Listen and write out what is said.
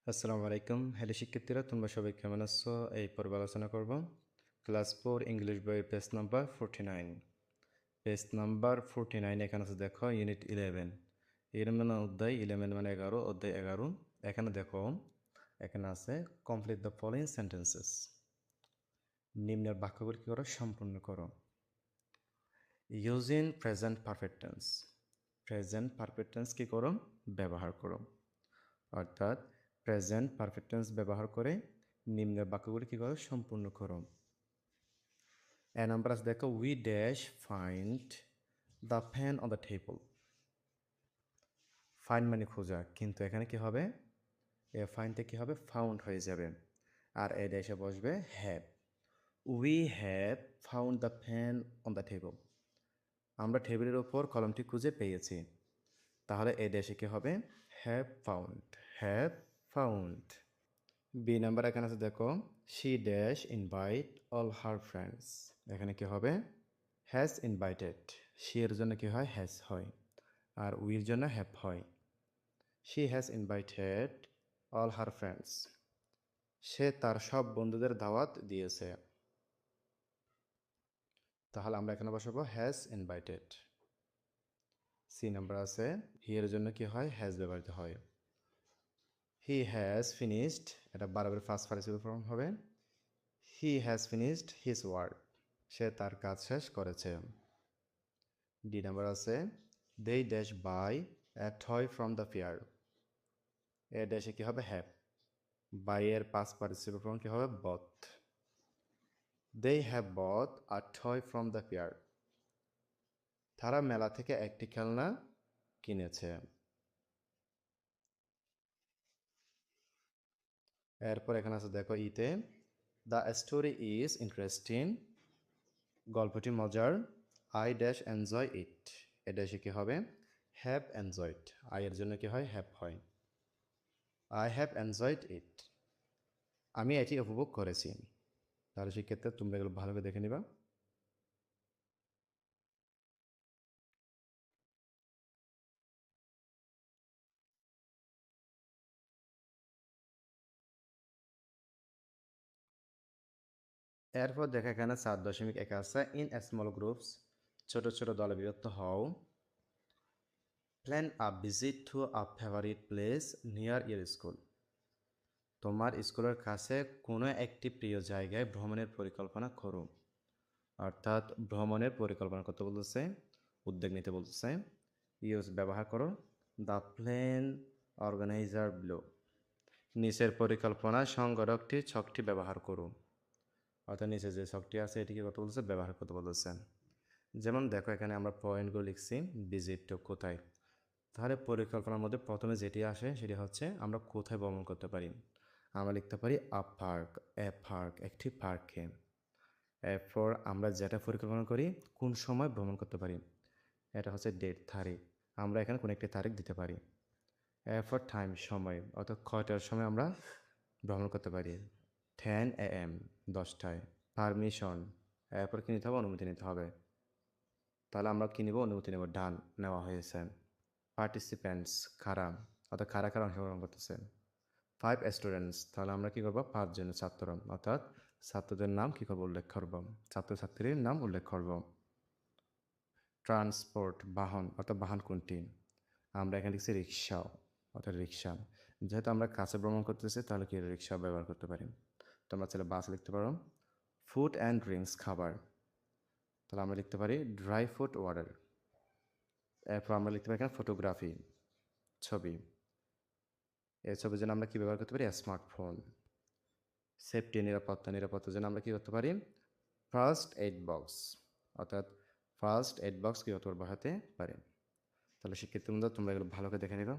আসসালামু আলাইকুম। হ্যালো শিক্ষার্থীরা, তোমরা সবাই কেমন আছো? এই পর্বে আলোচনা করব ক্লাস 4 ইংলিশ বইয়ের পেজ নাম্বার 49। পেজ নাম্বার 49 এখানে আছে, দেখো ইউনিট 11। এর মানে অধ্যায় 11 মানে 11, অধ্যায় 11। এখানে দেখো, এখানে আছে কমপ্লিট দ্য ফলোইং সেন্টেন্সেস। নিম্নের বাক্যগুলি কি করো? সম্পূর্ণ করো। Using present perfect tense. Present perfect tense কি করো? ব্যবহার করো। অর্থাৎ প্রেজেন্ট পারফেক্ট টেন্স ব্যবহার করে নিম্নের বাক্যগুলি কী করো? সম্পূর্ণ করো। নাম্বার আছে, দেখো we dash find the pen on the table. Find মানে খোঁজা, কিন্তু এখানে কি হবে? এ ফাইন্ডটা কি হবে? ফাউন্ড হয়ে যাবে। আর এ ড্যাশে বসবে have. We have found the pen on the table. আমরা টেবিলের ওপর কলমটি খুঁজে পেয়েছি। তাহলে এ ড্যাশে কি হবে? Have found. Have found. B number এখানে আছে, দেখো she dash invite all her friends. এখানে কি হবে? Has invited. শি এর জন্য কি হয়? হ্যাজ হয়। আর উইর জন্য হ্যাভ হয়। She has invited all her friends. সে তার সব বন্ধুদের দাওয়াত দিয়েছে। তাহলে আমরা এখানে বসাবো হ্যাজ ইনভাইটেড। সি নাম্বার আছে, হি এর জন্য কি হয়? হ্যাজ ব্যবহৃত হয়। হি হ্যাজ ফিনিশড, এটা বারবার ফার্স্ট পার্টিসিপল ফর্ম হবে। He has finished his work. সে তার কাজ শেষ করেছে। ডি নাম্বার আছে, they dash buy a toy from the fair. A ড্যাশে কি হবে? হ্যাভ। বাই এর পাস্ট পার্টিসিপল ফর্ম কি হবে? Both. They have both a toy from the fair. তারা মেলা থেকে একটি খেলনা কিনেছে। এরপর এখানে আছে, দেখো ইতে দ্য স্টোরি ইজ ইন্টারেস্টিং। গল্পটি মজার। I dash enjoy it. A ড্যাশে কি হবে? Have enjoyed. আই এর জন্য কি হয়? হ্যাভ হয়। আই হ্যাভ এনজয়েড ইট। আমি এটি উপভোগ করেছি। তাহলে সেক্ষেত্রে তোমরা এগুলো ভালো করে দেখে নিবা। এরপর দেখা, এখানে 7.1 আছে, ইন স্মল গ্রুপস। ছোট ছোট দলে বিভক্ত হও। Plan a visit to a favourite place near your school. তোমার স্কুলের কাছে কোনো একটি প্রিয় জায়গায় ভ্রমণের পরিকল্পনা করো। অর্থাৎ ভ্রমণের পরিকল্পনা করতে বলতেছে, উদ্যোগ নিতে বলতেছে। ইউজ ব্যবহার করো। The plan organiser below. নিচের পরিকল্পনা সংগঠকটি ছকটি ব্যবহার করো। অর্থাৎ নিচে যে ছকটি আছে এটিকে কত বলছে? ব্যবহার করতে বলতেছে। যেমন দেখো, এখানে আমরা পয়েন্টগুলো লিখছি, ভিজিট টু কোথায়। তাহলে পরিকল্পনার মধ্যে প্রথমে যেটি আসে সেটি হচ্ছে আমরা কোথায় ভ্রমণ করতে পারি। আমরা লিখতে পারি আ পার্ক, এ পার্ক, একটি পার্কে। এরপর আমরা যেটা পরিকল্পনা করি কোন সময় ভ্রমণ করতে পারি, এটা হচ্ছে ডেট, তারিখ। আমরা এখানে কোনো একটি তারিখ দিতে পারি। এরপর টাইম, সময়, অর্থাৎ কয়টার সময় আমরা ভ্রমণ করতে পারি। 10 AM, 10টায়। পারমিশন, এরপর কি নিতে হবে? অনুমতি নিতে হবে। তাহলে আমরা কি নিব? অনুমতি নেব। ডান, নেওয়া হয়েছে। পার্টিসিপেন্টস, কারা, অর্থাৎ কারা কারা অংশগ্রহণ করতেছে। 5 স্টুডেন্টস, তাহলে আমরা কী করবো? 5 জন ছাত্র, অর্থাৎ ছাত্রদের নাম কী করবো? উল্লেখ করব। ছাত্রছাত্রীর নাম উল্লেখ করব। ট্রান্সপোর্ট, বাহন, অর্থাৎ বাহন কোনটি। আমরা এখানে লিখছি রিক্সা, অর্থাৎ রিক্সা। যেহেতু আমরা কাছে ভ্রমণ করতেছি তাহলে কি রিক্সা ব্যবহার করতে পারি। তোমরা চাইলে বাস লিখতে পারো। ফুড অ্যান্ড ড্রিঙ্কস, খাবার। তাহলে আমরা লিখতে পারি ড্রাই ফুড ওয়াটার। এরপর আমরা লিখতে পারি এখানে ফটোগ্রাফি, ছবি। এই ছবির জন্য আমরা কী ব্যবহার করতে পারি? স্মার্টফোন। সেফটি, নিরাপত্তা, নিরাপত্তার জন্য আমরা কী করতে পারি? ফার্স্ট এইড বক্স, অর্থাৎ ফার্স্ট এইড বক্স কী হতে বসাতে পারি। তাহলে শিক্ষার্থী বন্ধুরা, তোমরা এগুলো ভালো করে দেখে নিবা।